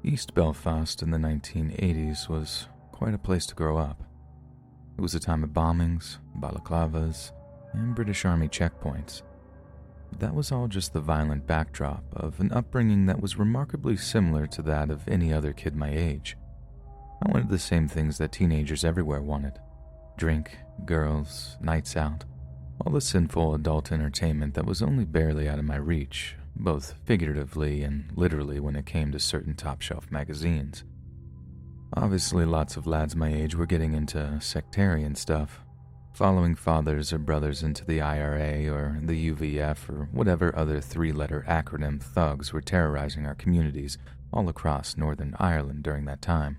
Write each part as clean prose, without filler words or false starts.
East Belfast in the 1980s was quite a place to grow up. It was a time of bombings, balaclavas, and British Army checkpoints. But that was all just the violent backdrop of an upbringing that was remarkably similar to that of any other kid my age. I wanted the same things that teenagers everywhere wanted: drink, girls, nights out, all the sinful adult entertainment that was only barely out of my reach, both figuratively and literally when it came to certain top-shelf magazines. Obviously, lots of lads my age were getting into sectarian stuff, following fathers or brothers into the IRA or the UVF or whatever other three-letter acronym thugs were terrorizing our communities all across Northern Ireland during that time.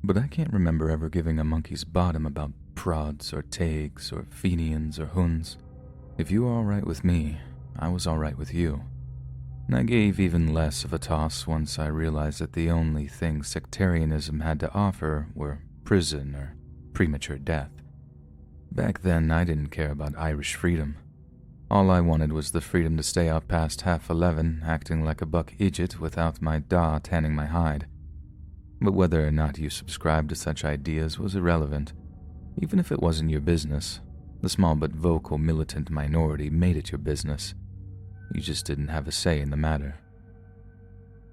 But I can't remember ever giving a monkey's bottom about prods or tags or fenians or huns. If you were all right with me, I was all right with you. And I gave even less of a toss once I realized that the only things sectarianism had to offer were prison or premature death. Back then, I didn't care about Irish freedom. All I wanted was the freedom to stay up past 11:30 acting like a buck idiot without my da tanning my hide. But whether or not you subscribed to such ideas was irrelevant. Even if it wasn't your business, the small but vocal militant minority made it your business. You just didn't have a say in the matter.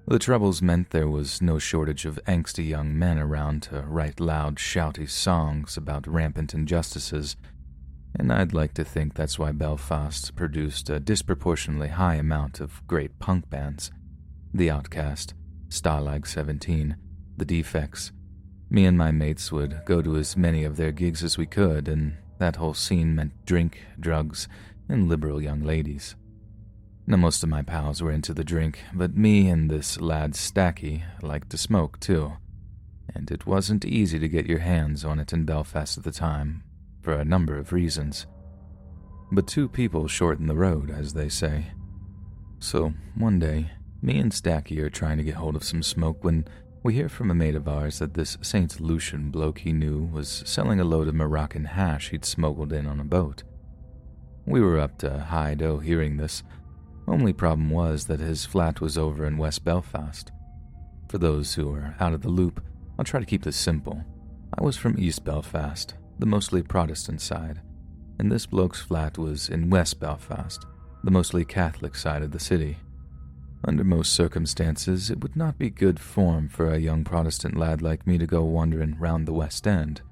The troubles meant there was no shortage of angsty young men around to write loud, shouty songs about rampant injustices, and I'd like to think that's why Belfast produced a disproportionately high amount of great punk bands. The Outcast, Stalag 17, The Defects. Me and my mates would go to as many of their gigs as we could, and that whole scene meant drink, drugs, and liberal young ladies. Now, most of my pals were into the drink, but me and this lad Stacky liked to smoke too, and it wasn't easy to get your hands on it in Belfast at the time, for a number of reasons. But two people shorten the road, as they say. So, one day, me and Stacky are trying to get hold of some smoke when we hear from a mate of ours that this St. Lucian bloke he knew was selling a load of Moroccan hash he'd smuggled in on a boat. We were up to high dough hearing this. Only problem was that his flat was over in West Belfast. For those who are out of the loop, I'll try to keep this simple. I was from East Belfast, the mostly Protestant side, and this bloke's flat was in West Belfast, the mostly Catholic side of the city. Under most circumstances, it would not be good form for a young Protestant lad like me to go wandering round the West End,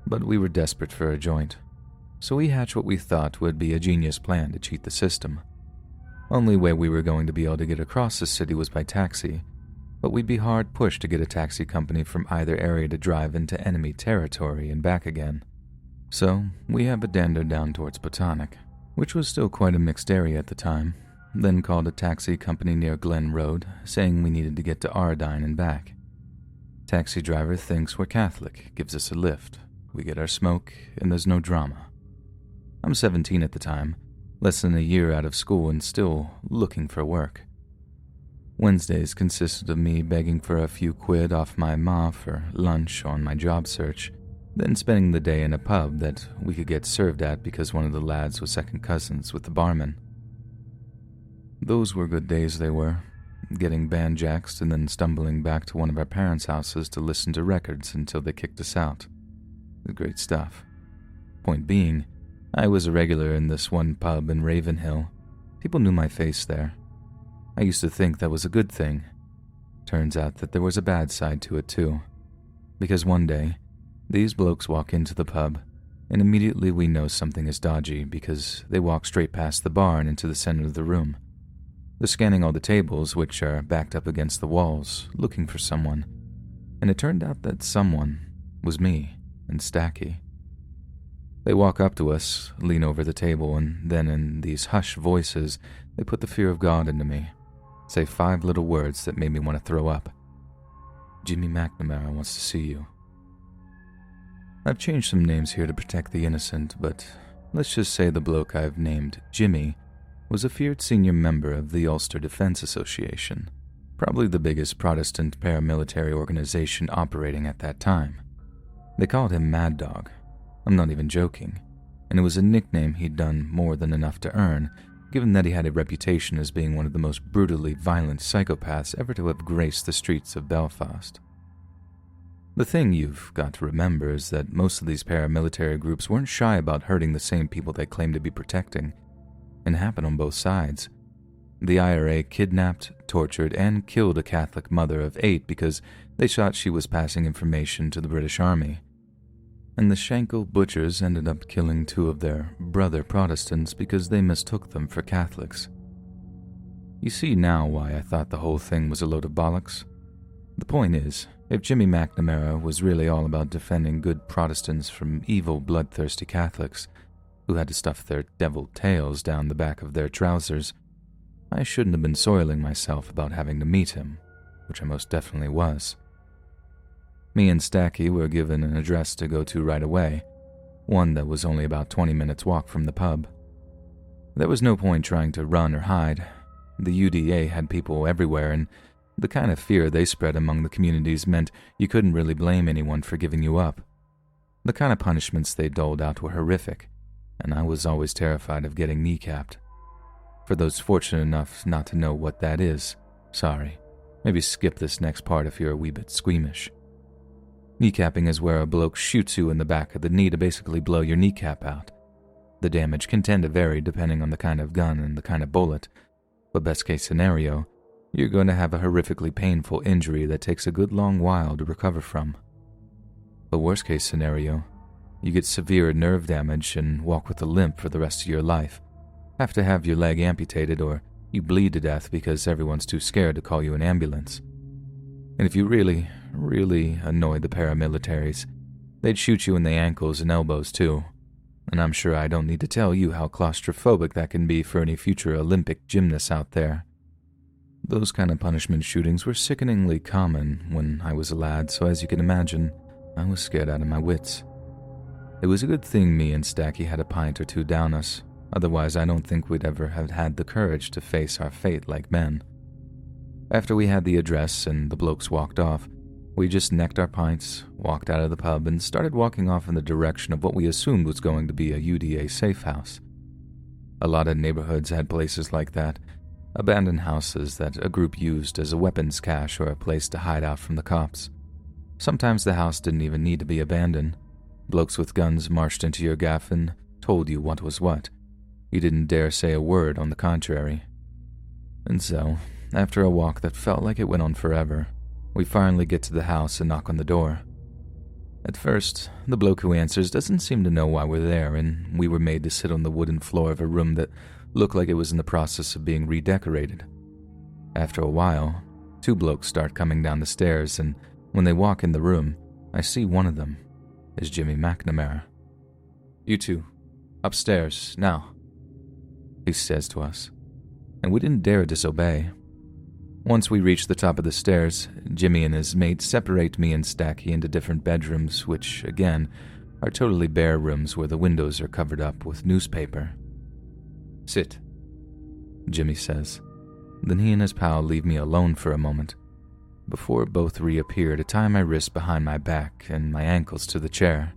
but we were desperate for a joint, so we hatched what we thought would be a genius plan to cheat the system. Only way we were going to be able to get across the city was by taxi, but we'd be hard pushed to get a taxi company from either area to drive into enemy territory and back again. So we habandandered down towards Botanic, which was still quite a mixed area at the time, then called a taxi company near Glen Road, saying we needed to get to Ardine and back. Taxi driver thinks we're Catholic, gives us a lift. We get our smoke, and there's no drama. I'm 17 at the time, less than a year out of school and still looking for work. Wednesdays consisted of me begging for a few quid off my ma for lunch on my job search, then spending the day in a pub that we could get served at because one of the lads was second cousins with the barman. Those were good days they were, getting banjaxed and then stumbling back to one of our parents' houses to listen to records until they kicked us out. Great stuff. Point being, I was a regular in this one pub in Ravenhill. People knew my face there. I used to think that was a good thing. Turns out that there was a bad side to it too. Because one day, these blokes walk into the pub, and immediately we know something is dodgy because they walk straight past the bar and into the center of the room. They're scanning all the tables, which are backed up against the walls, looking for someone. And it turned out that someone was me and Stacky. They walk up to us, lean over the table, and then in these hushed voices, they put the fear of God into me. Say 5 little words that made me want to throw up. Jimmy McNamara wants to see you. I've changed some names here to protect the innocent, but let's just say the bloke I've named Jimmy was a feared senior member of the Ulster Defense Association, probably the biggest Protestant paramilitary organization operating at that time. They called him Mad Dog. I'm not even joking, and it was a nickname he'd done more than enough to earn, given that he had a reputation as being one of the most brutally violent psychopaths ever to have graced the streets of Belfast. The thing you've got to remember is that most of these paramilitary groups weren't shy about hurting the same people they claimed to be protecting, and it happened on both sides. The IRA kidnapped, tortured, and killed a Catholic mother of 8 because they thought she was passing information to the British Army. And the Schenkel butchers ended up killing 2 of their brother Protestants because they mistook them for Catholics. You see now why I thought the whole thing was a load of bollocks. The point is, if Jimmy McNamara was really all about defending good Protestants from evil, bloodthirsty Catholics who had to stuff their devil tails down the back of their trousers, I shouldn't have been soiling myself about having to meet him, which I most definitely was. Me and Stacky were given an address to go to right away, one that was only about 20 minutes' walk from the pub. There was no point trying to run or hide. The UDA had people everywhere, and the kind of fear they spread among the communities meant you couldn't really blame anyone for giving you up. The kind of punishments they doled out were horrific, and I was always terrified of getting kneecapped. For those fortunate enough not to know what that is, sorry, maybe skip this next part if you're a wee bit squeamish. Kneecapping is where a bloke shoots you in the back of the knee to basically blow your kneecap out. The damage can tend to vary depending on the kind of gun and the kind of bullet, but best case scenario, you're going to have a horrifically painful injury that takes a good long while to recover from. But worst case scenario, you get severe nerve damage and walk with a limp for the rest of your life, have to have your leg amputated, or you bleed to death because everyone's too scared to call you an ambulance. And if you really annoyed the paramilitaries, they'd shoot you in the ankles and elbows too. And I'm sure I don't need to tell you how claustrophobic that can be for any future Olympic gymnasts out there. Those kind of punishment shootings were sickeningly common when I was a lad, so as you can imagine, I was scared out of my wits. It was a good thing me and Stacky had a pint or 2 down us, otherwise I don't think we'd ever have had the courage to face our fate like men. After we had the address and the blokes walked off, we just necked our pints, walked out of the pub, and started walking off in the direction of what we assumed was going to be a UDA safe house. A lot of neighborhoods had places like that, abandoned houses that a group used as a weapons cache or a place to hide out from the cops. Sometimes the house didn't even need to be abandoned. Blokes with guns marched into your gaff and told you what was what. You didn't dare say a word on the contrary. And so, after a walk that felt like it went on forever, we finally get to the house and knock on the door. At first, the bloke who answers doesn't seem to know why we're there, and we were made to sit on the wooden floor of a room that looked like it was in the process of being redecorated. After a while, 2 blokes start coming down the stairs, and when they walk in the room, I see one of them is Jimmy McNamara. "You 2, upstairs, now," he says to us, and we didn't dare disobey. Once we reach the top of the stairs, Jimmy and his mate separate me and Stacky into different bedrooms, which, again, are totally bare rooms where the windows are covered up with newspaper. "Sit," Jimmy says. Then he and his pal leave me alone for a moment, before both reappear to tie my wrists behind my back and my ankles to the chair.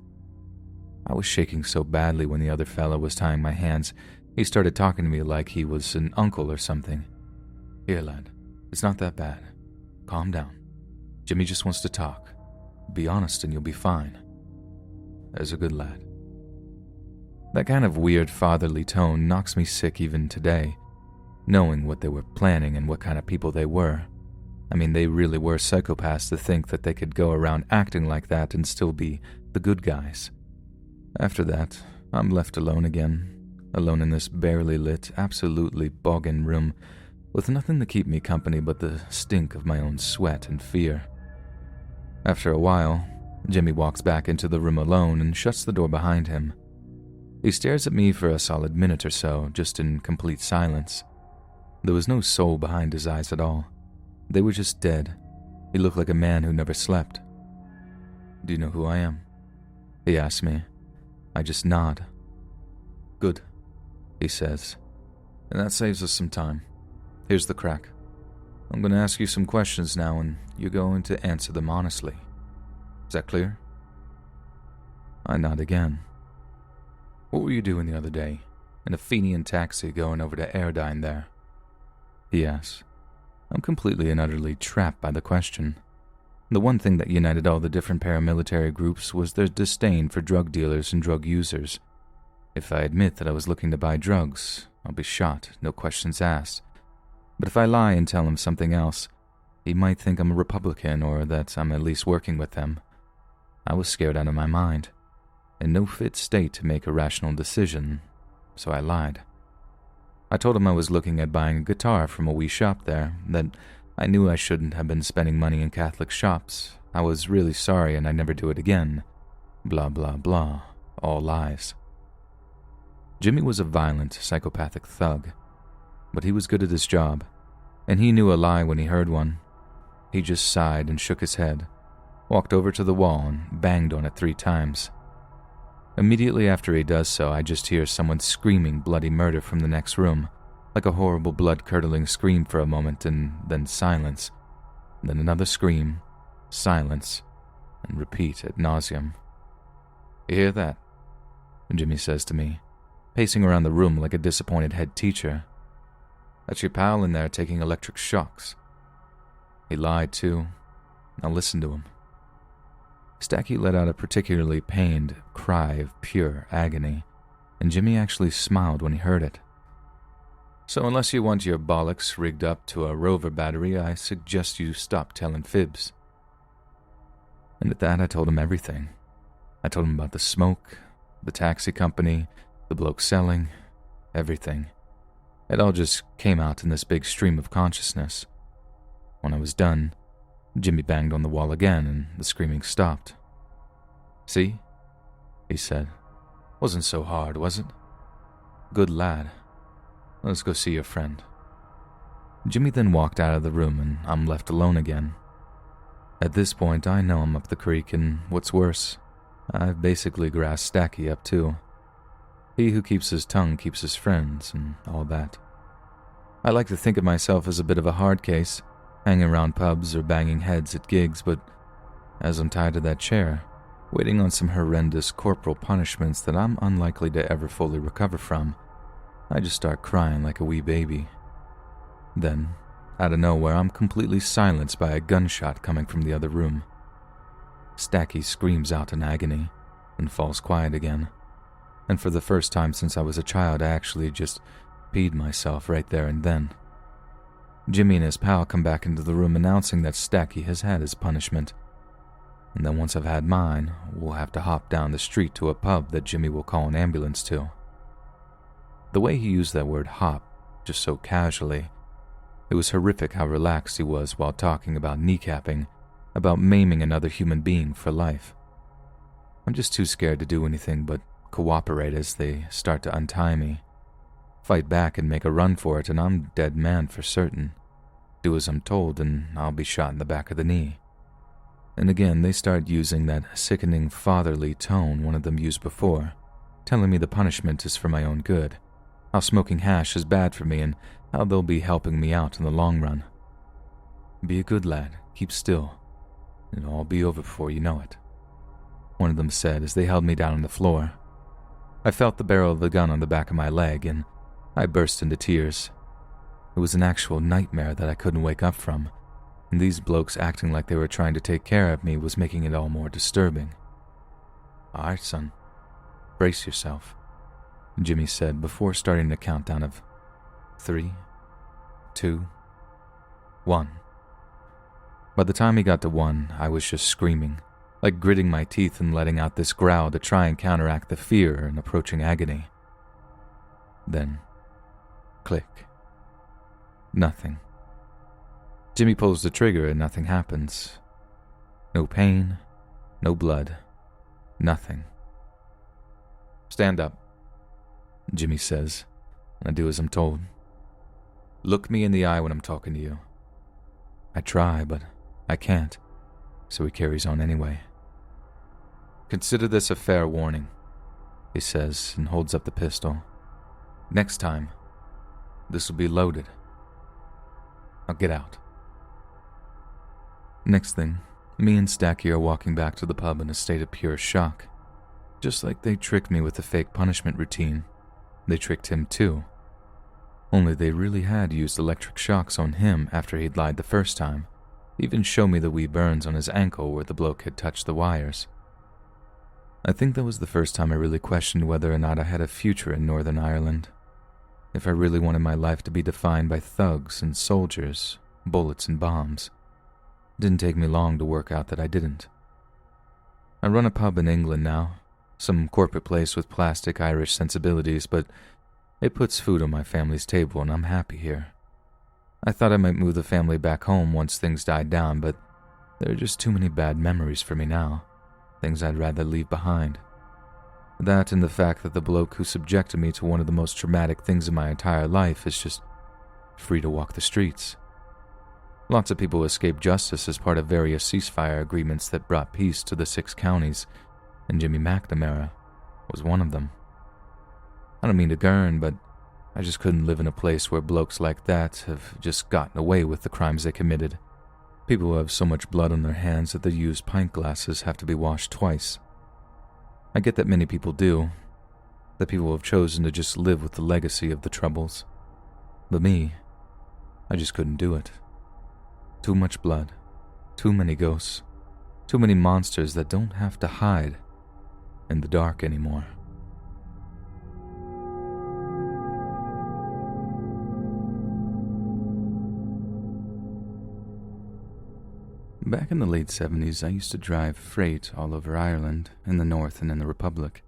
I was shaking so badly when the other fellow was tying my hands, he started talking to me like he was an uncle or something. "Here, lad. It's not that bad. Calm down. Jimmy just wants to talk. Be honest and you'll be fine. As a good lad." That kind of weird fatherly tone knocks me sick even today, knowing what they were planning and what kind of people they were. I mean, they really were psychopaths to think that they could go around acting like that and still be the good guys. After that, I'm left alone again, alone in this barely lit, absolutely boggin' room, with nothing to keep me company but the stink of my own sweat and fear. After a while, Jimmy walks back into the room alone and shuts the door behind him. He stares at me for a solid minute or so, just in complete silence. There was no soul behind his eyes at all. They were just dead. He looked like a man who never slept. "Do you know who I am?" he asks me. I just nod. "Good," he says. "And that saves us some time. Here's the crack. I'm going to ask you some questions now, and you're going to answer them honestly. Is that clear?" I nod again. "What were you doing the other day? in a Fenian taxi going over to Airdine there? He asks. I'm completely and utterly trapped by the question. The one thing that united all the different paramilitary groups was their disdain for drug dealers and drug users. If I admit that I was looking to buy drugs, I'll be shot, no questions asked. But if I lie and tell him something else, he might think I'm a Republican or that I'm at least working with them. I was scared out of my mind, in no fit state to make a rational decision, so I lied. I told him I was looking at buying a guitar from a wee shop there, that I knew I shouldn't have been spending money in Catholic shops. I was really sorry and I'd never do it again. Blah, blah, blah. All lies. Jimmy was a violent, psychopathic thug, but he was good at his job, and he knew a lie when he heard one. He just sighed and shook his head, walked over to the wall and banged on it 3 times. Immediately after he does so, I just hear someone screaming bloody murder from the next room, like a horrible blood-curdling scream for a moment, and then silence. Then another scream, silence, and repeat ad nauseum. You hear that? Jimmy says to me, pacing around the room like a disappointed head teacher. That's your pal in there taking electric shocks. He lied too. Now listen to him. Stacky let out a particularly pained cry of pure agony, and Jimmy actually smiled when he heard it. So unless you want your bollocks rigged up to a rover battery, I suggest you stop telling fibs. And at that, I told him everything. I told him about the smoke, the taxi company, the bloke selling, everything. It all just came out in this big stream of consciousness. When I was done, Jimmy banged on the wall again and the screaming stopped. See? He said. Wasn't so hard, was it? Good lad. Let's go see your friend. Jimmy then walked out of the room and I'm left alone again. At this point, I know I'm up the creek, and what's worse, I've basically grassed Stacky up too. He who keeps his tongue keeps his friends, and all that. I like to think of myself as a bit of a hard case, hanging around pubs or banging heads at gigs, but as I'm tied to that chair, waiting on some horrendous corporal punishments that I'm unlikely to ever fully recover from, I just start crying like a wee baby. Then, out of nowhere, I'm completely silenced by a gunshot coming from the other room. Stacky screams out in agony and falls quiet again. And for the first time since I was a child, I actually just peed myself right there and then. Jimmy and his pal come back into the room announcing that Stacky has had his punishment. And then once I've had mine, we'll have to hop down the street to a pub that Jimmy will call an ambulance to. The way he used that word hop, just so casually, it was horrific how relaxed he was while talking about kneecapping, about maiming another human being for life. I'm just too scared to do anything but cooperate as they start to untie me. Fight back and make a run for it, and I'm dead man for certain. Do as I'm told, and I'll be shot in the back of the knee. And again, they start using that sickening fatherly tone one of them used before, telling me the punishment is for my own good, how smoking hash is bad for me, and how they'll be helping me out in the long run. Be a good lad, keep still. It'll all be over before you know it, one of them said as they held me down on the floor. I felt the barrel of the gun on the back of my leg, and I burst into tears. It was an actual nightmare that I couldn't wake up from, and these blokes acting like they were trying to take care of me was making it all more disturbing. All right, son, brace yourself, Jimmy said before starting the countdown of 3, 2, 1. By the time he got to 1, I was just screaming, like gritting my teeth and letting out this growl to try and counteract the fear and approaching agony. Then, click. Nothing. Jimmy pulls the trigger and nothing happens. No pain, no blood, nothing. Stand up, Jimmy says, and I do as I'm told. Look me in the eye when I'm talking to you. I try, but I can't, so he carries on anyway. Consider this a fair warning, he says and holds up the pistol. Next time, this will be loaded. Now get out. Next thing, me and Stacky are walking back to the pub in a state of pure shock, just like they tricked me with the fake punishment routine. They tricked him too. Only they really had used electric shocks on him after he'd lied the first time. They even showed me the wee burns on his ankle where the bloke had touched the wires. I think that was the first time I really questioned whether or not I had a future in Northern Ireland. If I really wanted my life to be defined by thugs and soldiers, bullets and bombs. It didn't take me long to work out that I didn't. I run a pub in England now, some corporate place with plastic Irish sensibilities, but it puts food on my family's table and I'm happy here. I thought I might move the family back home once things died down, but there are just too many bad memories for me now, things I'd rather leave behind. That and the fact that the bloke who subjected me to one of the most traumatic things in my entire life is just free to walk the streets. Lots of people escaped justice as part of various ceasefire agreements that brought peace to the 6 counties, and Jimmy McNamara was one of them. I don't mean to gurn, but I just couldn't live in a place where blokes like that have just gotten away with the crimes they committed. People who have so much blood on their hands that the used pint glasses have to be washed twice. I get that many people do, that people have chosen to just live with the legacy of the Troubles. But me, I just couldn't do it. Too much blood, too many ghosts, too many monsters that don't have to hide in the dark anymore. Back in the late 70s, I used to drive freight all over Ireland, in the North and in the Republic.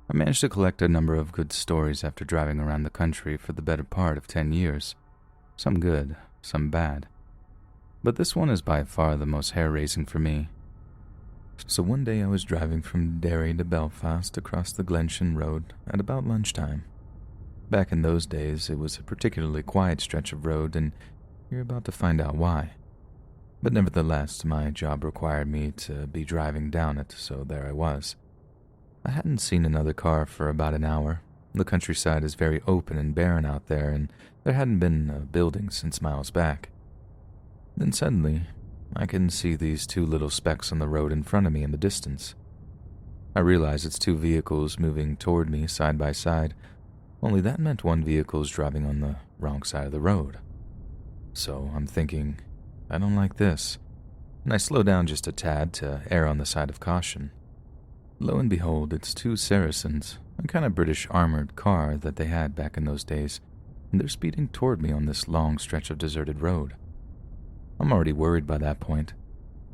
I managed to collect a number of good stories after driving around the country for the better part of 10 years. Some good, some bad. But this one is by far the most hair-raising for me. So one day I was driving from Derry to Belfast across the Glenshire Road at about lunchtime. Back in those days, it was a particularly quiet stretch of road, and you're about to find out why. But nevertheless, my job required me to be driving down it, so there I was. I hadn't seen another car for about an hour. The countryside is very open and barren out there, and there hadn't been a building since miles back. Then suddenly, I can see these 2 little specks on the road in front of me in the distance. I realize it's 2 vehicles moving toward me side by side, only that meant one vehicle is driving on the wrong side of the road. So I'm thinking, I don't like this, and I slow down just a tad to err on the side of caution. Lo and behold, it's 2 Saracens, a kind of British armored car that they had back in those days, and they're speeding toward me on this long stretch of deserted road. I'm already worried by that point.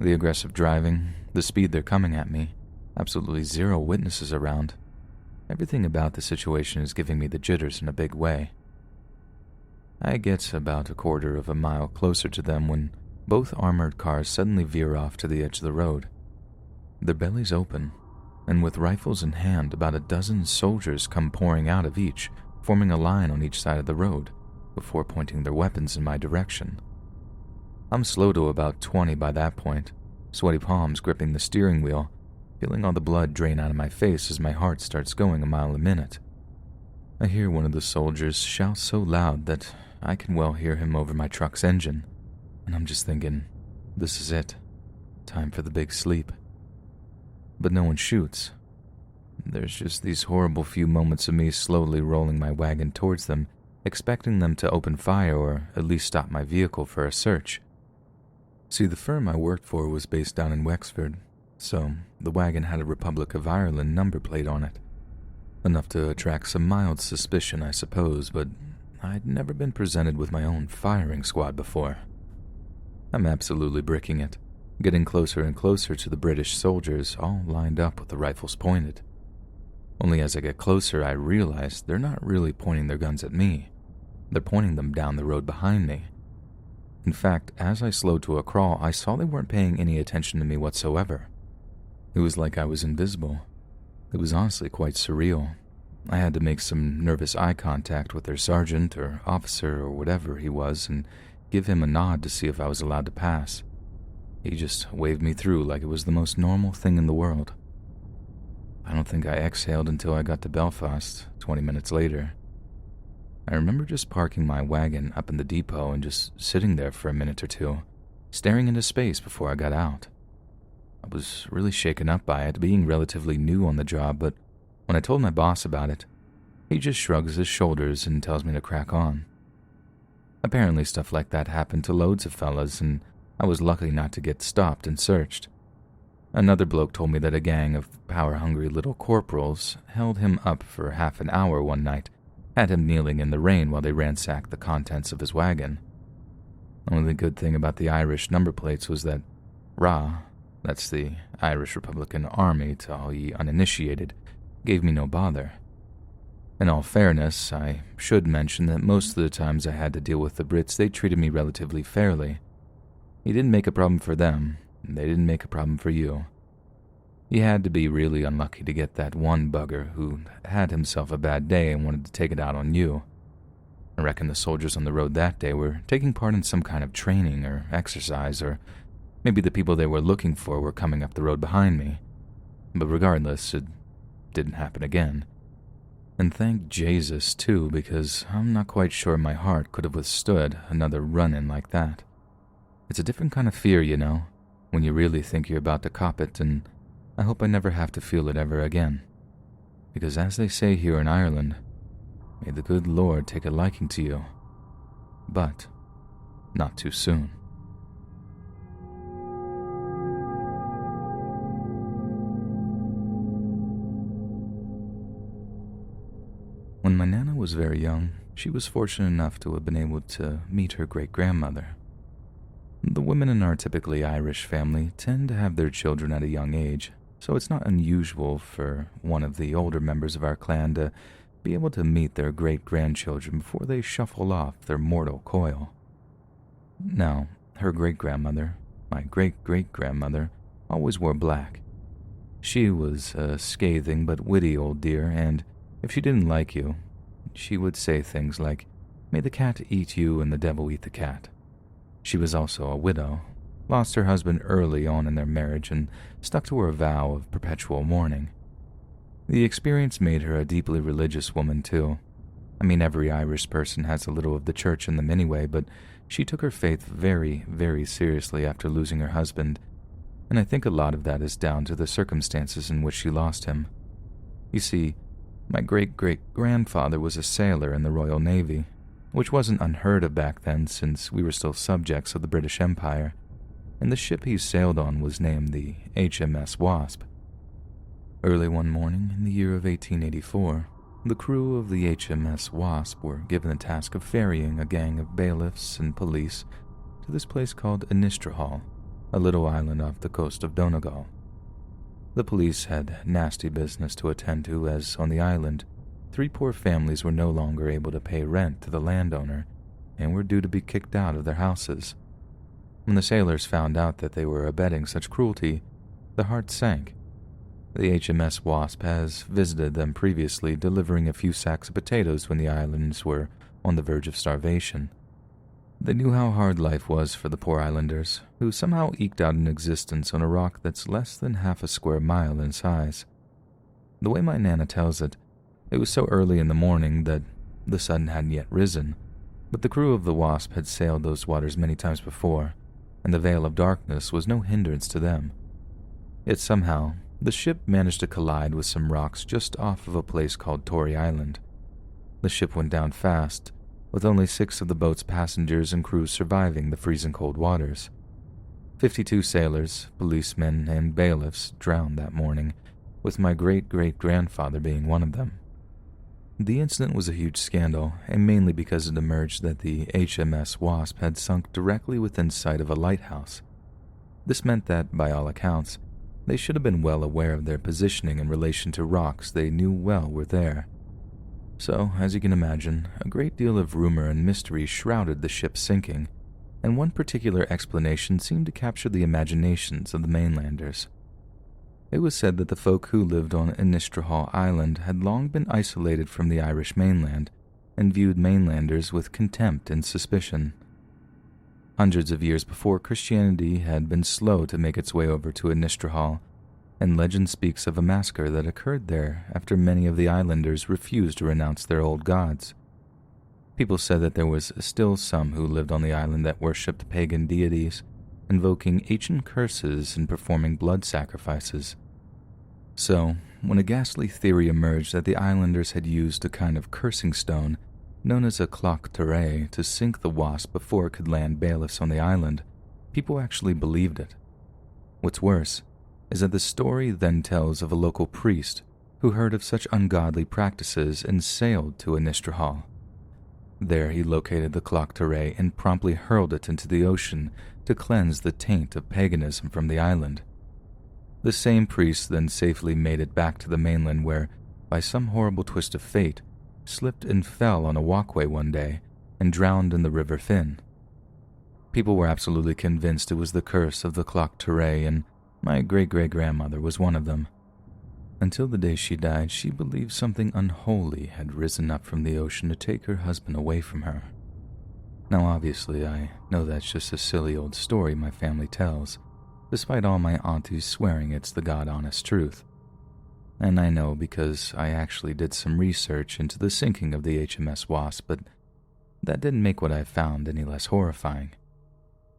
The aggressive driving, the speed they're coming at me, absolutely 0 witnesses around. Everything about the situation is giving me the jitters in a big way. I get about a quarter of a mile closer to them when both armored cars suddenly veer off to the edge of the road. Their bellies open, and with rifles in hand, about a dozen soldiers come pouring out of each, forming a line on each side of the road, before pointing their weapons in my direction. I'm slow to about 20 by that point, sweaty palms gripping the steering wheel, feeling all the blood drain out of my face as my heart starts going a mile a minute. I hear one of the soldiers shout so loud that I can well hear him over my truck's engine, and I'm just thinking, this is it. Time for the big sleep. But no one shoots. There's just these horrible few moments of me slowly rolling my wagon towards them, expecting them to open fire or at least stop my vehicle for a search. See, the firm I worked for was based down in Wexford, so the wagon had a Republic of Ireland number plate on it. Enough to attract some mild suspicion, I suppose, but I'd never been presented with my own firing squad before. I'm absolutely bricking it, getting closer and closer to the British soldiers, all lined up with the rifles pointed. Only as I get closer, I realize they're not really pointing their guns at me. They're pointing them down the road behind me. In fact, as I slowed to a crawl, I saw they weren't paying any attention to me whatsoever. It was like I was invisible. It was honestly quite surreal. I had to make some nervous eye contact with their sergeant or officer or whatever he was and give him a nod to see if I was allowed to pass. He just waved me through like it was the most normal thing in the world. I don't think I exhaled until I got to Belfast, 20 minutes later. I remember just parking my wagon up in the depot and just sitting there for a minute or 2, staring into space before I got out. I was really shaken up by it, being relatively new on the job, but when I told my boss about it, He just shrugs his shoulders and tells me to crack on. Apparently stuff like that happened to loads of fellas, and I was lucky not to get stopped and searched. Another bloke told me that a gang of power-hungry little corporals held him up for half an hour one night, had him kneeling in the rain while they ransacked the contents of his wagon. Only good thing about the Irish number plates was that RA, that's the Irish Republican Army to all ye uninitiated, gave me no bother. In all fairness, I should mention that most of the times I had to deal with the Brits, they treated me relatively fairly. You didn't make a problem for them, and they didn't make a problem for you. You had to be really unlucky to get that one bugger who had himself a bad day and wanted to take it out on you. I reckon the soldiers on the road that day were taking part in some kind of training or exercise, or maybe the people they were looking for were coming up the road behind me. But regardless, it didn't happen again. And thank Jesus, too, because I'm not quite sure my heart could have withstood another run-in like that. It's a different kind of fear, you know, when you really think you're about to cop it, and I hope I never have to feel it ever again. Because as they say here in Ireland, may the good Lord take a liking to you, but not too soon. When my Nana was very young, she was fortunate enough to have been able to meet her great-grandmother. The women in our typically Irish family tend to have their children at a young age, so it's not unusual for one of the older members of our clan to be able to meet their great-grandchildren before they shuffle off their mortal coil. Now, her great-grandmother, my great-great-grandmother, always wore black. She was a scathing but witty old dear, and if she didn't like you, she would say things like, "May the cat eat you and the devil eat the cat." She was also a widow, lost her husband early on in their marriage, and stuck to her vow of perpetual mourning. The experience made her a deeply religious woman, too. I mean, every Irish person has a little of the church in them anyway, but she took her faith very, very seriously after losing her husband, and I think a lot of that is down to the circumstances in which she lost him. You see, my great-great-grandfather was a sailor in the Royal Navy, which wasn't unheard of back then since we were still subjects of the British Empire, and the ship he sailed on was named the HMS Wasp. Early one morning in the year of 1884, the crew of the HMS Wasp were given the task of ferrying a gang of bailiffs and police to this place called Inistrahall, a little island off the coast of Donegal. The police had nasty business to attend to as, on the island, 3 poor families were no longer able to pay rent to the landowner and were due to be kicked out of their houses. When the sailors found out that they were abetting such cruelty, their hearts sank. The HMS Wasp has visited them previously, delivering a few sacks of potatoes when the islands were on the verge of starvation. They knew how hard life was for the poor islanders, who somehow eked out an existence on a rock that's less than half a square mile in size. The way my Nana tells it, it was so early in the morning that the sun hadn't yet risen, but the crew of the Wasp had sailed those waters many times before, and the veil of darkness was no hindrance to them. Yet somehow, the ship managed to collide with some rocks just off of a place called Tory Island. The ship went down fast, with only 6 of the boat's passengers and crew surviving the freezing cold waters. 52 sailors, policemen, and bailiffs drowned that morning, with my great-great-grandfather being one of them. The incident was a huge scandal, and mainly because it emerged that the HMS Wasp had sunk directly within sight of a lighthouse. This meant that, by all accounts, they should have been well aware of their positioning in relation to rocks they knew well were there. So, as you can imagine, a great deal of rumor and mystery shrouded the ship's sinking, and one particular explanation seemed to capture the imaginations of the mainlanders. It was said that the folk who lived on Inistrahall Island had long been isolated from the Irish mainland and viewed mainlanders with contempt and suspicion. Hundreds of years before, Christianity had been slow to make its way over to Inistrahall, and legend speaks of a massacre that occurred there after many of the islanders refused to renounce their old gods. People said that there was still some who lived on the island that worshipped pagan deities, invoking ancient curses and performing blood sacrifices. So, when a ghastly theory emerged that the islanders had used a kind of cursing stone known as a cloc terre to sink the wasp before it could land bailiffs on the island, people actually believed it. What's worse is that the story then tells of a local priest who heard of such ungodly practices and sailed to Inistrahal. There he located the cloc terre and promptly hurled it into the ocean to cleanse the taint of paganism from the island. The same priest then safely made it back to the mainland where, by some horrible twist of fate, slipped and fell on a walkway one day and drowned in the River Finn. People were absolutely convinced it was the curse of the cloc terre, and my great-great-grandmother was one of them. Until the day she died, she believed something unholy had risen up from the ocean to take her husband away from her. Now obviously I know that's just a silly old story my family tells, despite all my aunties swearing it's the God-honest truth. And I know because I actually did some research into the sinking of the HMS Wasp, but that didn't make what I found any less horrifying.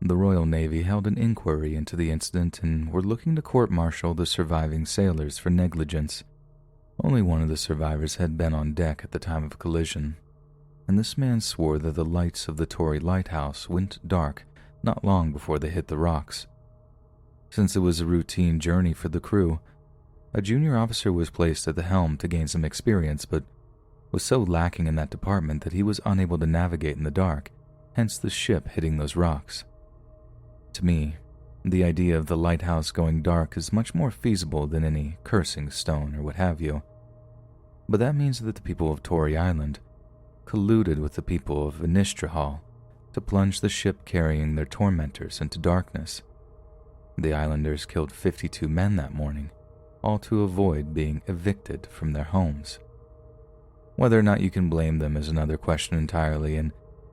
The Royal Navy held an inquiry into the incident and were looking to court-martial the surviving sailors for negligence. Only one of the survivors had been on deck at the time of collision, and this man swore that the lights of the Tory lighthouse went dark not long before they hit the rocks. Since it was a routine journey for the crew, a junior officer was placed at the helm to gain some experience, but was so lacking in that department that he was unable to navigate in the dark, hence the ship hitting those rocks. To me, the idea of the lighthouse going dark is much more feasible than any cursing stone or what have you. But that means that the people of Tory Island colluded with the people of Inistrahal to plunge the ship carrying their tormentors into darkness. The islanders killed 52 men that morning, all to avoid being evicted from their homes. Whether or not you can blame them is another question entirely, and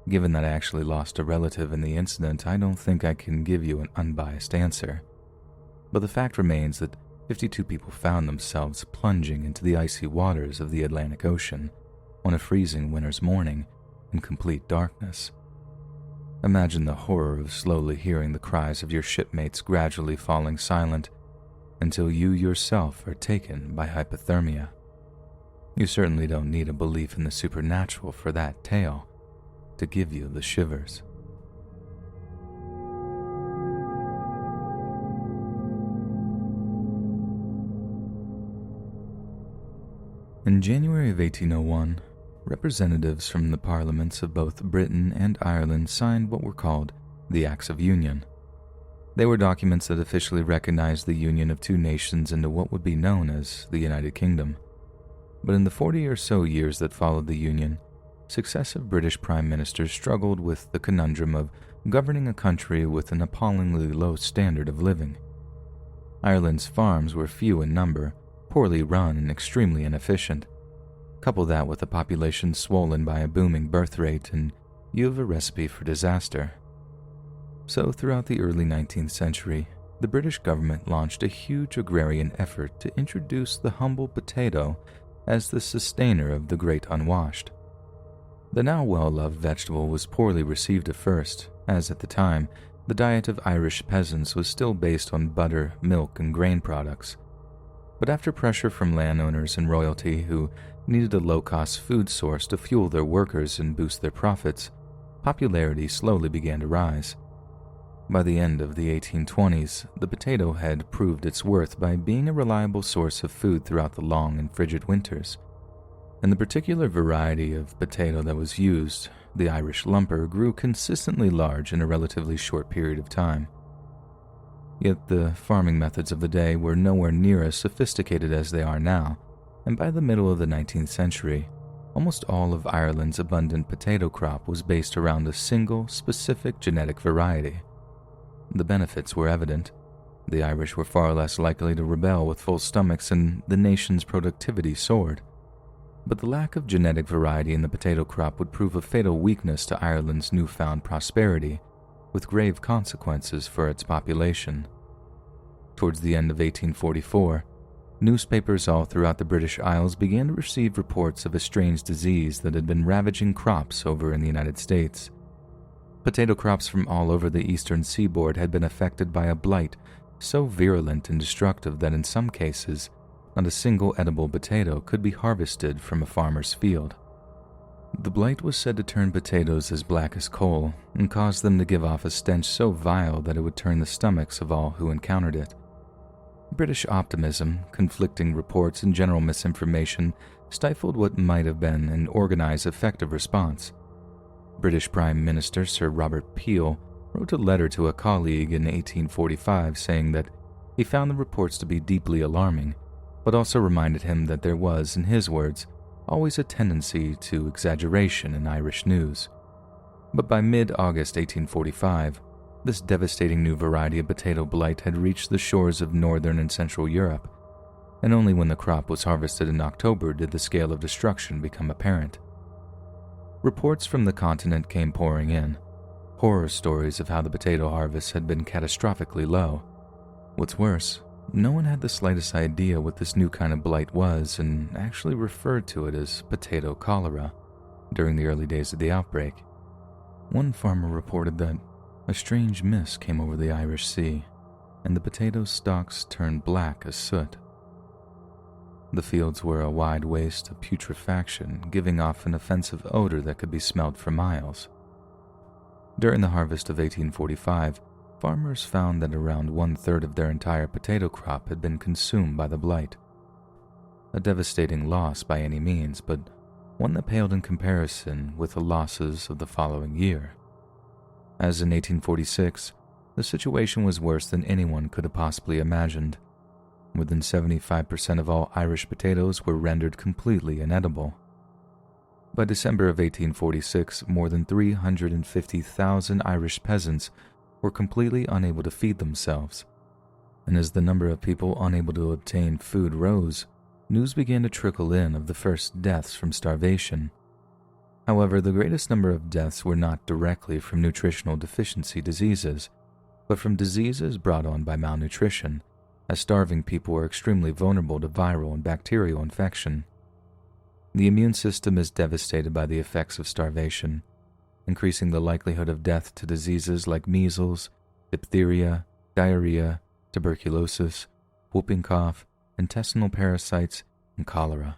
given that I actually lost a relative in the incident, I don't think I can give you an unbiased answer. But the fact remains that 52 people found themselves plunging into the icy waters of the Atlantic Ocean on a freezing winter's morning in complete darkness. Imagine the horror of slowly hearing the cries of your shipmates gradually falling silent until you yourself are taken by hypothermia. You certainly don't need a belief in the supernatural for that tale to give you the shivers. In January of 1801, representatives from the parliaments of both Britain and Ireland signed what were called the Acts of Union. They were documents that officially recognized the union of two nations into what would be known as the United Kingdom. But in the 40 or so years that followed the union, successive British prime ministers struggled with the conundrum of governing a country with an appallingly low standard of living. Ireland's farms were few in number, poorly run, and extremely inefficient. Couple that with a population swollen by a booming birth rate, and you have a recipe for disaster. So throughout the early 19th century, the British government launched a huge agrarian effort to introduce the humble potato as the sustainer of the great unwashed. The now well-loved vegetable was poorly received at first, as at the time, the diet of Irish peasants was still based on butter, milk, and grain products. But after pressure from landowners and royalty who needed a low-cost food source to fuel their workers and boost their profits, popularity slowly began to rise. By the end of the 1820s, the potato had proved its worth by being a reliable source of food throughout the long and frigid winters. And the particular variety of potato that was used, the Irish lumper, grew consistently large in a relatively short period of time. Yet the farming methods of the day were nowhere near as sophisticated as they are now, and by the middle of the 19th century, almost all of Ireland's abundant potato crop was based around a single, specific genetic variety. The benefits were evident. The Irish were far less likely to rebel with full stomachs, and the nation's productivity soared. But the lack of genetic variety in the potato crop would prove a fatal weakness to Ireland's newfound prosperity, with grave consequences for its population. Towards the end of 1844, newspapers all throughout the British Isles began to receive reports of a strange disease that had been ravaging crops over in the United States. Potato crops from all over the eastern seaboard had been affected by a blight so virulent and destructive that in some cases, Not a single edible potato could be harvested from a farmer's field. The blight was said to turn potatoes as black as coal and cause them to give off a stench so vile that it would turn the stomachs of all who encountered it. British optimism, conflicting reports, and general misinformation stifled what might have been an organized, effective response. British Prime Minister Sir Robert Peel wrote a letter to a colleague in 1845 saying that he found the reports to be deeply alarming, but also reminded him that there was, in his words, always a tendency to exaggeration in Irish news. But by mid-August 1845, this devastating new variety of potato blight had reached the shores of northern and central Europe, and only when the crop was harvested in October did the scale of destruction become apparent. Reports from the continent came pouring in, horror stories of how the potato harvest had been catastrophically low. What's worse, no one had the slightest idea what this new kind of blight was and actually referred to it as potato cholera during the early days of the outbreak. One farmer reported that a strange mist came over the Irish Sea, and the potato stalks turned black as soot. The fields were a wide waste of putrefaction, giving off an offensive odor that could be smelled for miles. During the harvest of 1845, farmers found that around 1/3 of their entire potato crop had been consumed by the blight. A devastating loss by any means, but one that paled in comparison with the losses of the following year. As in 1846, the situation was worse than anyone could have possibly imagined. More than 75% of all Irish potatoes were rendered completely inedible. By December of 1846, more than 350,000 Irish peasants were completely unable to feed themselves. And as the number of people unable to obtain food rose, news began to trickle in of the first deaths from starvation. However, the greatest number of deaths were not directly from nutritional deficiency diseases, but from diseases brought on by malnutrition, as starving people are extremely vulnerable to viral and bacterial infection. The immune system is devastated by the effects of starvation, increasing the likelihood of death to diseases like measles, diphtheria, diarrhea, tuberculosis, whooping cough, intestinal parasites, and cholera.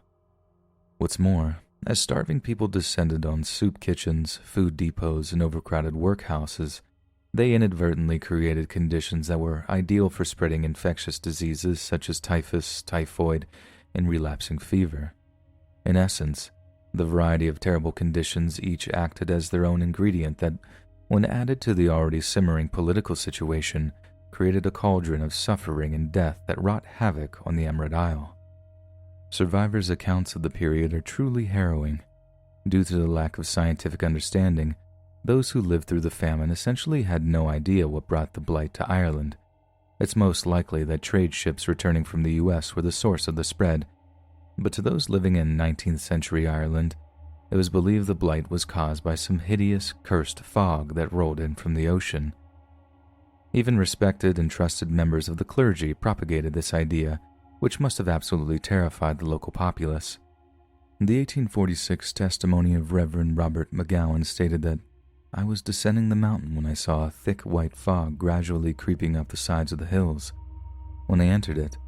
What's more, as starving people descended on soup kitchens, food depots, and overcrowded workhouses, they inadvertently created conditions that were ideal for spreading infectious diseases such as typhus, typhoid, and relapsing fever. In essence, the variety of terrible conditions each acted as their own ingredient that, when added to the already simmering political situation, created a cauldron of suffering and death that wrought havoc on the Emerald Isle. Survivors' accounts of the period are truly harrowing. Due to the lack of scientific understanding, those who lived through the famine essentially had no idea what brought the blight to Ireland. It's most likely that trade ships returning from the U.S. were the source of the spread, but to those living in 19th century Ireland, it was believed the blight was caused by some hideous, cursed fog that rolled in from the ocean. Even respected and trusted members of the clergy propagated this idea, which must have absolutely terrified the local populace. The 1846 testimony of Reverend Robert McGowan stated that, "I was descending the mountain when I saw a thick white fog gradually creeping up the sides of the hills. When I entered it,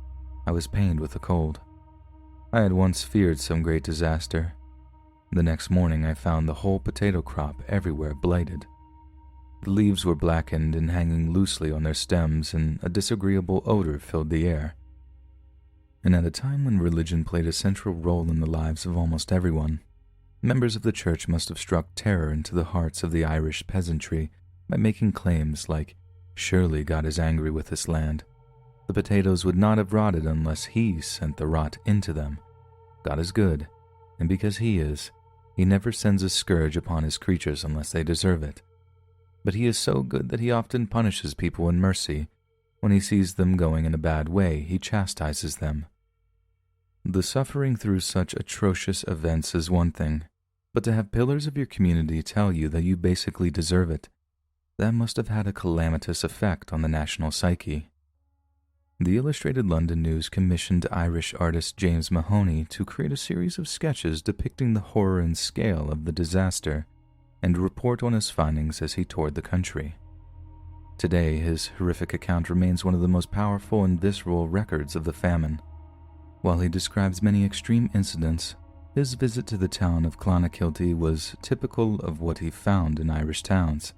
I was pained with a cold. I had once feared some great disaster. The next morning I found the whole potato crop everywhere blighted. The leaves were blackened and hanging loosely on their stems, and a disagreeable odor filled the air." And at a time when religion played a central role in the lives of almost everyone, members of the church must have struck terror into the hearts of the Irish peasantry by making claims like, "Surely God is angry with this land. The potatoes would not have rotted unless He sent the rot into them. God is good, and because He is, He never sends a scourge upon His creatures unless they deserve it. But He is so good that He often punishes people in mercy. When He sees them going in a bad way, He chastises them." The suffering through such atrocious events is one thing, but to have pillars of your community tell you that you basically deserve it, that must have had a calamitous effect on the national psyche. The Illustrated London News commissioned Irish artist James Mahoney to create a series of sketches depicting the horror and scale of the disaster and report on his findings as he toured the country. Today, his horrific account remains one of the most powerful and visceral records of the famine. While he describes many extreme incidents, his visit to the town of Clonakilty was typical of what he found in Irish towns.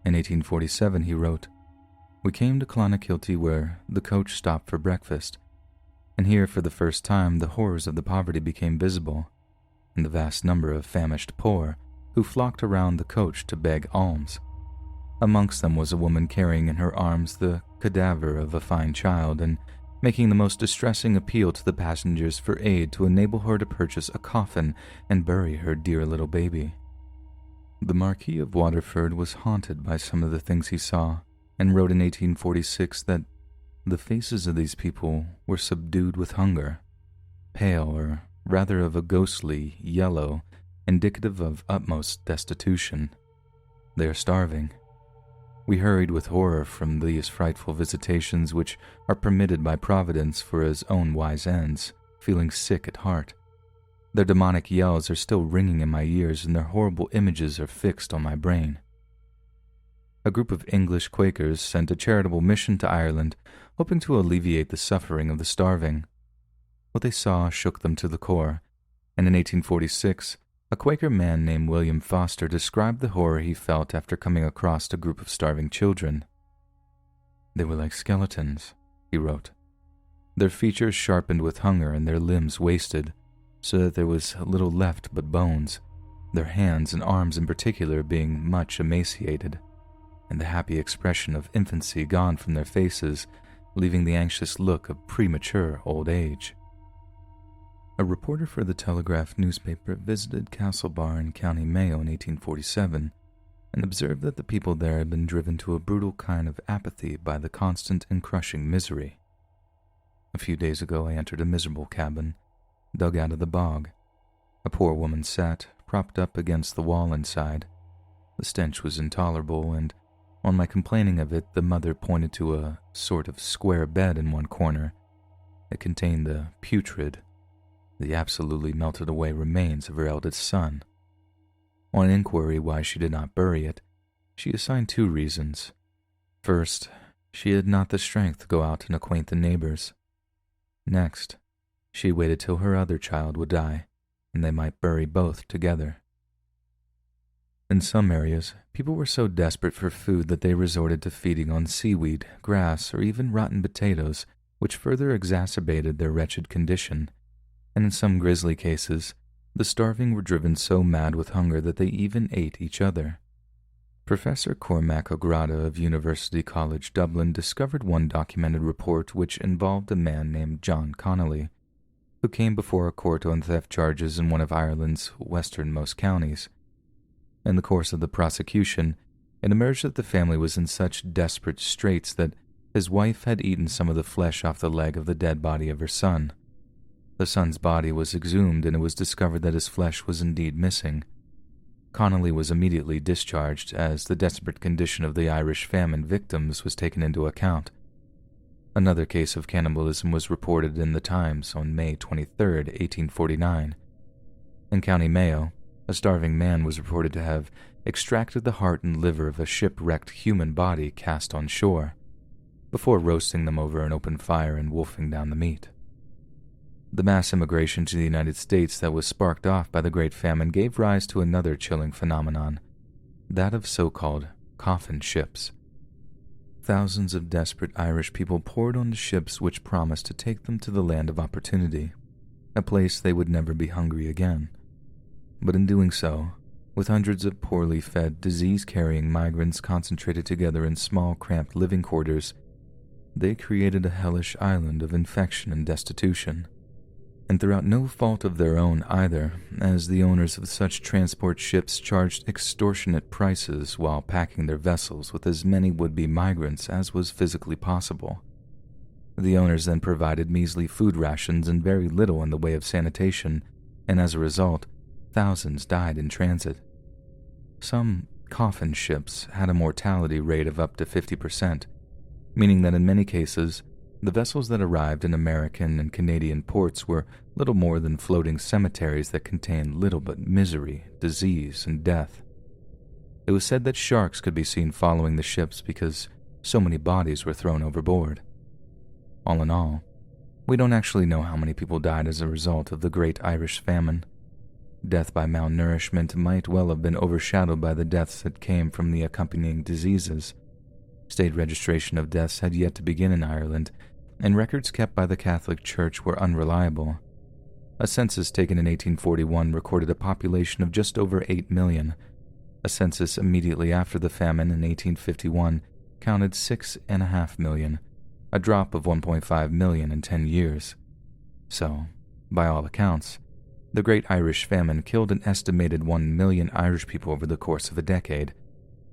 In 1847 he wrote, "We came to Clonakilty where the coach stopped for breakfast, and here for the first time the horrors of the poverty became visible, and the vast number of famished poor who flocked around the coach to beg alms. Amongst them was a woman carrying in her arms the cadaver of a fine child and making the most distressing appeal to the passengers for aid to enable her to purchase a coffin and bury her dear little baby." The Marquis of Waterford was haunted by some of the things he saw, and wrote in 1846 that the faces of these people were subdued with hunger, pale or rather of a ghostly yellow, indicative of utmost destitution. "They are starving." We hurried with horror from these frightful visitations which are permitted by Providence for his own wise ends, feeling sick at heart. Their demonic yells are still ringing in my ears and their horrible images are fixed on my brain. A group of English Quakers sent a charitable mission to Ireland, hoping to alleviate the suffering of the starving. What they saw shook them to the core, and in 1846, a Quaker man named William Foster described the horror he felt after coming across a group of starving children. "They were like skeletons," he wrote. "Their features sharpened with hunger and their limbs wasted, so that there was little left but bones, their hands and arms in particular being much emaciated, and the happy expression of infancy gone from their faces, leaving the anxious look of premature old age." A reporter for the Telegraph newspaper visited Castlebar in County Mayo in 1847 and observed that the people there had been driven to a brutal kind of apathy by the constant and crushing misery. "A few days ago I entered a miserable cabin, dug out of the bog. A poor woman sat, propped up against the wall inside. The stench was intolerable, and on my complaining of it, the mother pointed to a sort of square bed in one corner. It contained the absolutely melted away remains of her eldest son. On inquiry why she did not bury it, she assigned 2 reasons. First, she had not the strength to go out and acquaint the neighbors. Next, she waited till her other child would die, and they might bury both together." In some areas, people were so desperate for food that they resorted to feeding on seaweed, grass, or even rotten potatoes, which further exacerbated their wretched condition. And in some grisly cases, the starving were driven so mad with hunger that they even ate each other. Professor Cormac O'Grada of University College Dublin discovered one documented report which involved a man named John Connolly, who came before a court on theft charges in one of Ireland's westernmost counties. In the course of the prosecution, it emerged that the family was in such desperate straits that his wife had eaten some of the flesh off the leg of the dead body of her son. The son's body was exhumed and it was discovered that his flesh was indeed missing. Connolly was immediately discharged as the desperate condition of the Irish famine victims was taken into account. Another case of cannibalism was reported in the Times on May 23, 1849. In County Mayo, a starving man was reported to have extracted the heart and liver of a shipwrecked human body cast on shore, before roasting them over an open fire and wolfing down the meat. The mass immigration to the United States that was sparked off by the Great Famine gave rise to another chilling phenomenon, that of so-called coffin ships. Thousands of desperate Irish people poured onto ships which promised to take them to the land of opportunity, a place they would never be hungry again. But in doing so, with hundreds of poorly fed, disease-carrying migrants concentrated together in small, cramped living quarters, they created a hellish island of infection and destitution. And throughout no fault of their own either, as the owners of such transport ships charged extortionate prices while packing their vessels with as many would-be migrants as was physically possible. The owners then provided measly food rations and very little in the way of sanitation, and as a result, thousands died in transit. Some coffin ships had a mortality rate of up to 50%, meaning that in many cases, the vessels that arrived in American and Canadian ports were little more than floating cemeteries that contained little but misery, disease, and death. It was said that sharks could be seen following the ships because so many bodies were thrown overboard. All in all, We don't actually know how many people died as a result of the Great Irish Famine. Death by malnourishment might well have been overshadowed by the deaths that came from the accompanying diseases. State registration of deaths had yet to begin in Ireland, and records kept by the Catholic Church were unreliable. A census taken in 1841 recorded a population of just over 8 million. A census immediately after the famine in 1851 counted 6.5 million, a drop of 1.5 million in 10 years. So, by all accounts, the Great Irish Famine killed an estimated 1 million Irish people over the course of a decade,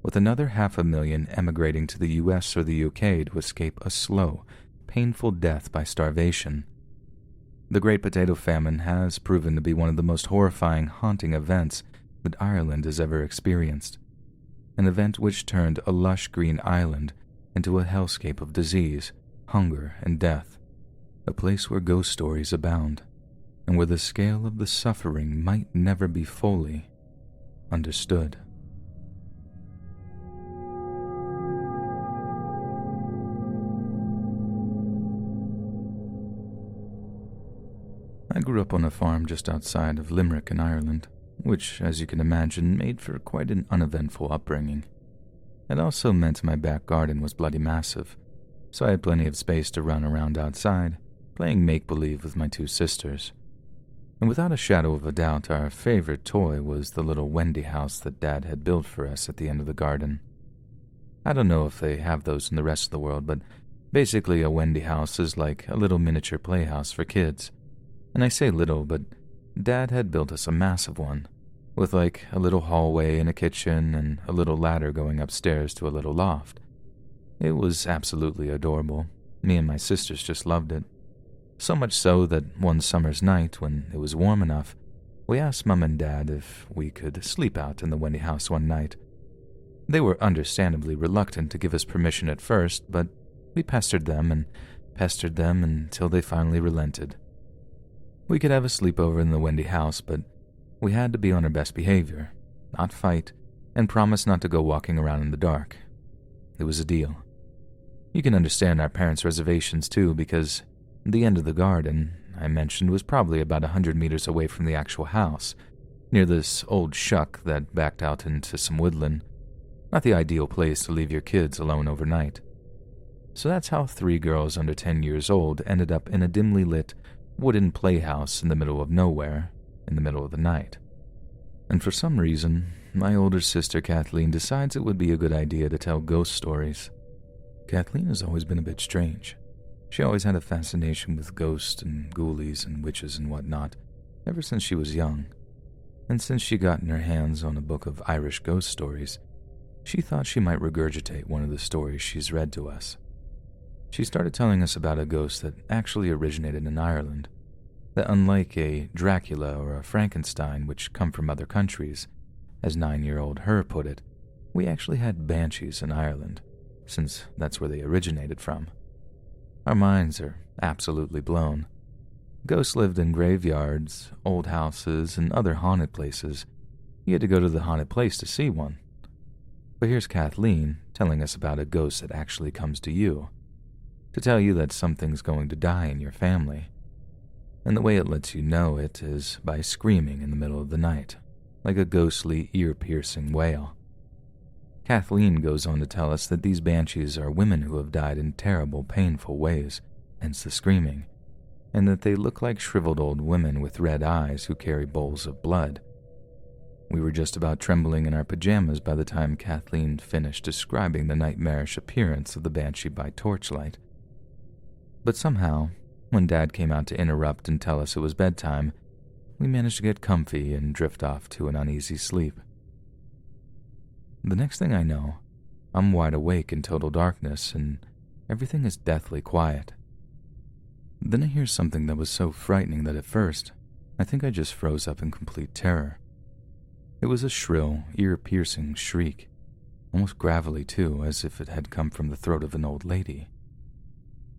with another 500,000 emigrating to the US or the UK to escape a slow, painful death by starvation. The Great Potato Famine has proven to be one of the most horrifying, haunting events that Ireland has ever experienced, an event which turned a lush green island into a hellscape of disease, hunger, and death, a place where ghost stories abound, and where the scale of the suffering might never be fully understood. I grew up on a farm just outside of Limerick in Ireland, which, as you can imagine, made for quite an uneventful upbringing. It also meant my back garden was bloody massive, so I had plenty of space to run around outside, playing make-believe with my two sisters. And without a shadow of a doubt, our favorite toy was the little Wendy house that Dad had built for us at the end of the garden. I don't know if they have those in the rest of the world, but basically a Wendy house is like a little miniature playhouse for kids. And I say little, but Dad had built us a massive one, with like a little hallway and a kitchen and a little ladder going upstairs to a little loft. It was absolutely adorable. Me and my sisters just loved it. So much so that one summer's night, when it was warm enough, we asked Mum and Dad if we could sleep out in the Wendy house one night. They were understandably reluctant to give us permission at first, but we pestered them until they finally relented. We could have a sleepover in the Wendy house, but we had to be on our best behavior, not fight, and promise not to go walking around in the dark. It was a deal. You can understand our parents' reservations too, because the end of the garden, I mentioned, was probably about 100 meters away from the actual house, near this old shuck that backed out into some woodland. Not the ideal place to leave your kids alone overnight. So that's how 3 girls under 10 years old ended up in a dimly lit wooden playhouse in the middle of nowhere, in the middle of the night. And for some reason, my older sister Kathleen decides it would be a good idea to tell ghost stories. Kathleen has always been a bit strange. She always had a fascination with ghosts and ghoulies and witches and whatnot, ever since she was young. And since she got in her hands on a book of Irish ghost stories, she thought she might regurgitate one of the stories she's read to us. She started telling us about a ghost that actually originated in Ireland, that unlike a Dracula or a Frankenstein, which come from other countries, as 9-year-old her put it, we actually had banshees in Ireland, since that's where they originated from. Our minds are absolutely blown. Ghosts lived in graveyards, old houses, and other haunted places. You had to go to the haunted place to see one. But here's Kathleen telling us about a ghost that actually comes to you, to tell you that something's going to die in your family. And the way it lets you know it is by screaming in the middle of the night, like a ghostly, ear-piercing wail. Kathleen goes on to tell us that these banshees are women who have died in terrible, painful ways, hence the screaming, and that they look like shriveled old women with red eyes who carry bowls of blood. We were just about trembling in our pajamas by the time Kathleen finished describing the nightmarish appearance of the banshee by torchlight. But somehow, when Dad came out to interrupt and tell us it was bedtime, we managed to get comfy and drift off to an uneasy sleep. The next thing I know, I'm wide awake in total darkness and everything is deathly quiet. Then I hear something that was so frightening that at first, I think I just froze up in complete terror. It was a shrill, ear-piercing shriek, almost gravelly too, as if it had come from the throat of an old lady.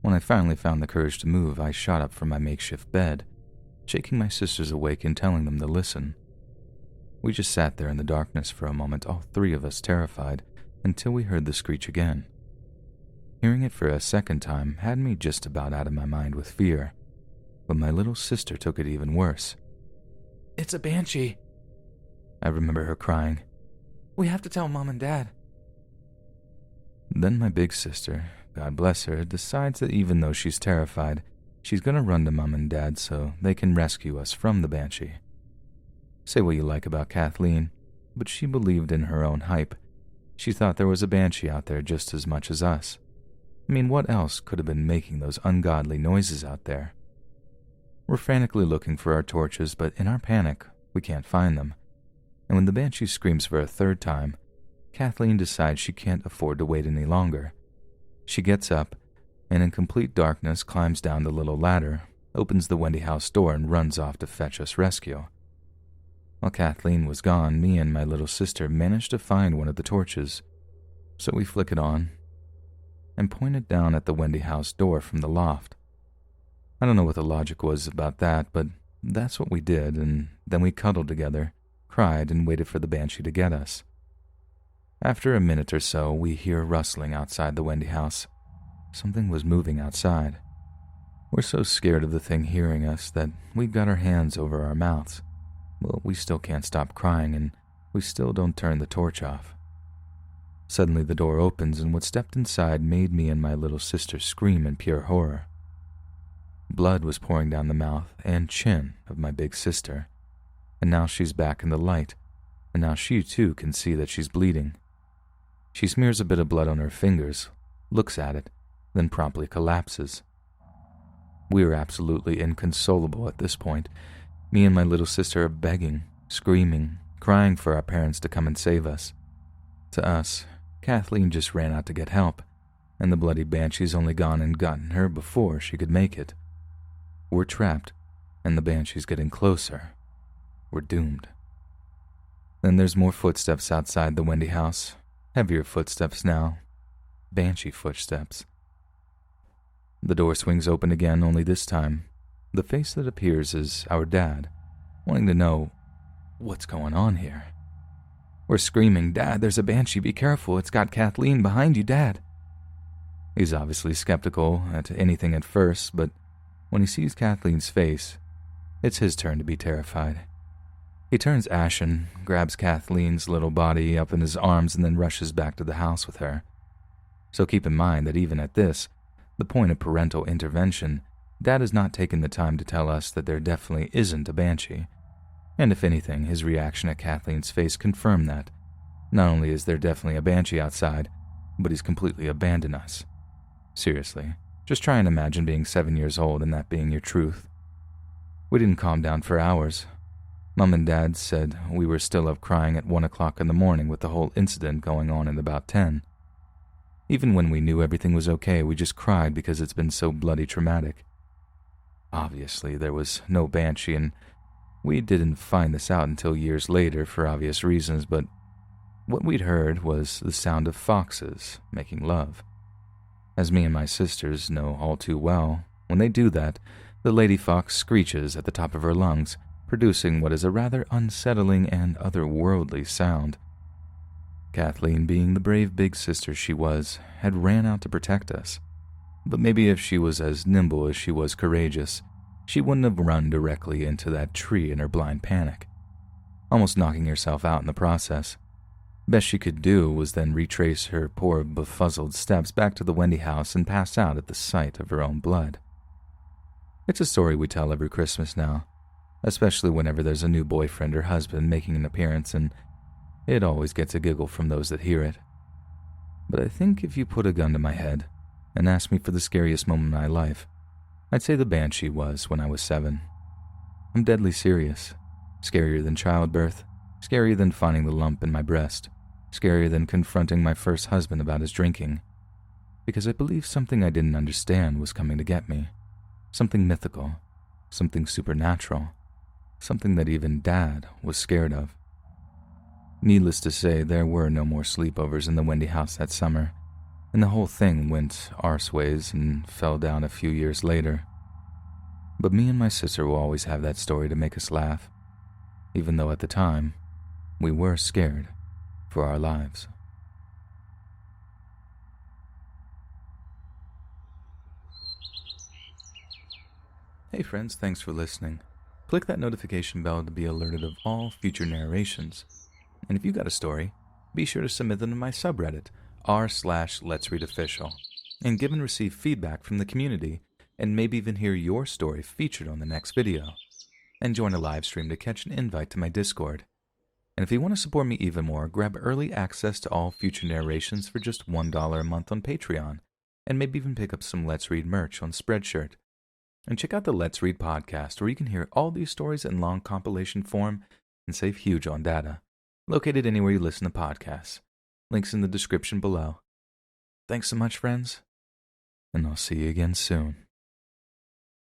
When I finally found the courage to move, I shot up from my makeshift bed, shaking my sisters awake and telling them to listen. We just sat there in the darkness for a moment, all 3 of us terrified, until we heard the screech again. Hearing it for a second time had me just about out of my mind with fear, but my little sister took it even worse. "It's a banshee," I remember her crying. "We have to tell Mom and Dad." Then my big sister, God bless her, decides that even though she's terrified, she's gonna run to Mom and Dad so they can rescue us from the banshee. Say what you like about Kathleen, but she believed in her own hype. She thought there was a banshee out there just as much as us. I mean, what else could have been making those ungodly noises out there? We're frantically looking for our torches, but in our panic, we can't find them. And when the banshee screams for a third time, Kathleen decides she can't afford to wait any longer. She gets up, and in complete darkness climbs down the little ladder, opens the Wendy house door, and runs off to fetch us rescue. While Kathleen was gone, me and my little sister managed to find one of the torches, so we flick it on and point it down at the Wendy house door from the loft. I don't know what the logic was about that, but that's what we did, and then we cuddled together, cried, and waited for the banshee to get us. After a minute or so, we hear rustling outside the Wendy house. Something was moving outside. We're so scared of the thing hearing us that we got our hands over our mouths. Well, we still can't stop crying, and we still don't turn the torch off. Suddenly the door opens, and what stepped inside made me and my little sister scream in pure horror. Blood was pouring down the mouth and chin of my big sister, and now she's back in the light, and now she too can see that she's bleeding. She smears a bit of blood on her fingers, looks at it, then promptly collapses. We are absolutely inconsolable at this point. Me and my little sister are begging, screaming, crying for our parents to come and save us. To us, Kathleen just ran out to get help, and the bloody banshee's only gone and gotten her before she could make it. We're trapped, and the banshee's getting closer. We're doomed. Then there's more footsteps outside the Wendy house. Heavier footsteps now. Banshee footsteps. The door swings open again, only this time, the face that appears is our dad, wanting to know what's going on here. We're screaming, "Dad, there's a banshee, be careful, it's got Kathleen behind you, Dad." He's obviously skeptical at anything at first, but when he sees Kathleen's face, it's his turn to be terrified. He turns ashen, grabs Kathleen's little body up in his arms, and then rushes back to the house with her. So keep in mind that even at this, the point of parental intervention, Dad has not taken the time to tell us that there definitely isn't a banshee. And if anything, his reaction at Kathleen's face confirmed that. Not only is there definitely a banshee outside, but he's completely abandoned us. Seriously, just try and imagine being 7 years old and that being your truth. We didn't calm down for hours. Mom and Dad said we were still up crying at 1 o'clock in the morning with the whole incident going on at about 10. Even when we knew everything was okay, we just cried because it's been so bloody traumatic. Obviously, there was no banshee, and we didn't find this out until years later for obvious reasons, but what we'd heard was the sound of foxes making love. As me and my sisters know all too well, when they do that, the lady fox screeches at the top of her lungs, producing what is a rather unsettling and otherworldly sound. Kathleen, being the brave big sister she was, had ran out to protect us. But maybe if she was as nimble as she was courageous, she wouldn't have run directly into that tree in her blind panic, almost knocking herself out in the process. Best she could do was then retrace her poor befuddled steps back to the Wendy house and pass out at the sight of her own blood. It's a story we tell every Christmas now, especially whenever there's a new boyfriend or husband making an appearance, and it always gets a giggle from those that hear it. But I think if you put a gun to my head and asked me for the scariest moment in my life, I'd say the banshee was when I was 7. I'm deadly serious. Scarier than childbirth, scarier than finding the lump in my breast, scarier than confronting my first husband about his drinking. Because I believe something I didn't understand was coming to get me. Something mythical, something supernatural, something that even Dad was scared of. Needless to say, there were no more sleepovers in the Wendy house that summer, and the whole thing went arseways and fell down a few years later. But me and my sister will always have that story to make us laugh, even though at the time, we were scared for our lives. Hey friends, thanks for listening. Click that notification bell to be alerted of all future narrations. And if you got a story, be sure to submit them to my subreddit, r/letsreadofficial, and give and receive feedback from the community, and maybe even hear your story featured on the next video. And join a live stream to catch an invite to my Discord. And if you want to support me even more, grab early access to all future narrations for just $1 a month on Patreon, and maybe even pick up some Let's Read merch on Spreadshirt. And check out the Let's Read podcast, where you can hear all these stories in long compilation form and save huge on data. Located anywhere you listen to podcasts. Links in the description below. Thanks so much, friends, and I'll see you again soon.